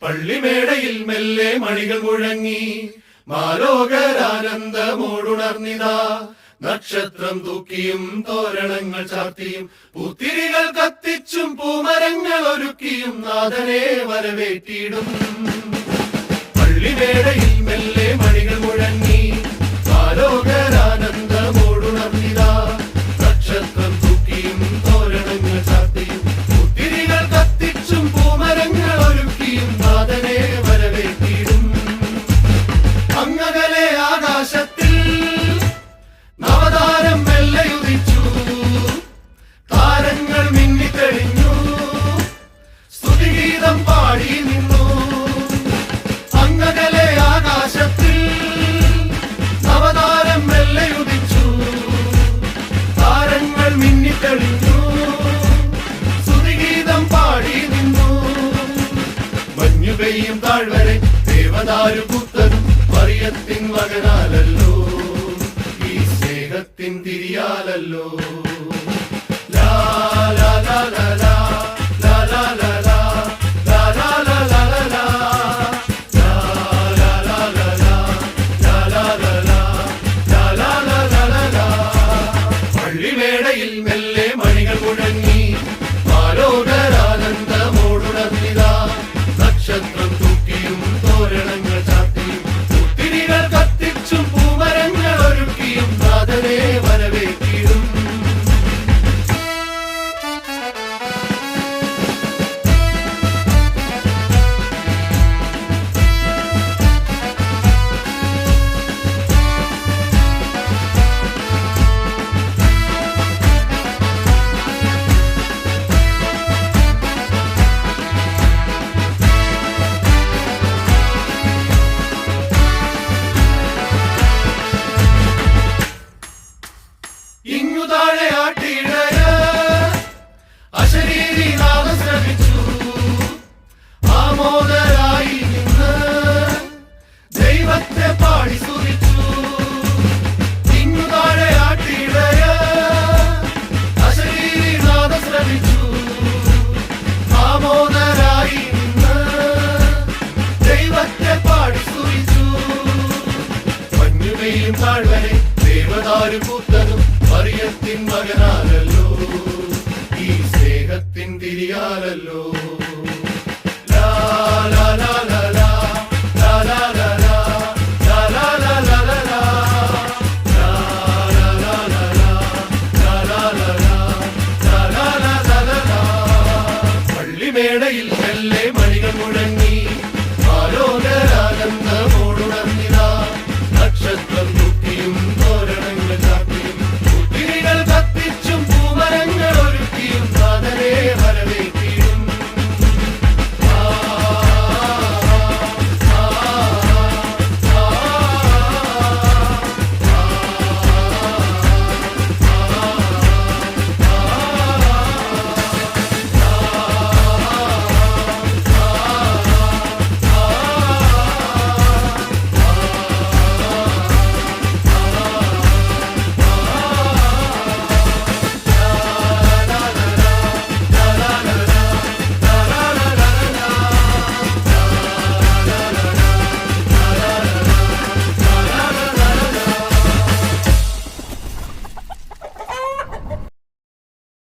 പള്ളിമേടയിൽ മെല്ലെ മണികൾ മുഴങ്ങി മാലോകരാനന്ദമോടുണർന്നിതാ. നക്ഷത്രം തൂക്കിയും തോരണങ്ങൾ ചാർത്തിയും പൂത്തിരികൾ കത്തിച്ചും പൂമരങ്ങൾ ഒരുക്കിയും നാഥനെ വരവേറ്റിടും. പള്ളിമേടയിൽ മെല്ലെ മണികൾ മുഴങ്ങി മാലോകരാനന്ദമോടുണർന്നിതാ. നക്ഷത്രം തൂക്കിയും തോരണങ്ങൾ ചാർത്തിയും പൂത്തിരികൾ കത്തിച്ചും പൂമരങ്ങൾ ഒരുക്കിയും നാഥനെ വരവേറ്റിടും. അങ്ങകലെ ആകാശത്തിൽ നവതാരം മെല്ലയുദിച്ചു. താരങ്ങൾ മിന്നിത്തെളിഞ്ഞു, സ്തുതിഗീതം പാടി നിന്നു. അങ്ങകലെ ആകാശത്തിൽ നവതാരം മെല്ലയുദിച്ചു. താരങ്ങൾ മിന്നിത്തെളിഞ്ഞു, സ്തുതിഗീതം പാടി നിന്നു. മഞ്ഞു പെയ്യും താഴ്വരെ ദേവദാരു പുത്രനും മറിയത്തിൻ മകനാലല്ലോ, ഈ സ്നേഹത്തിൻ തിരിയാലല്ലോ.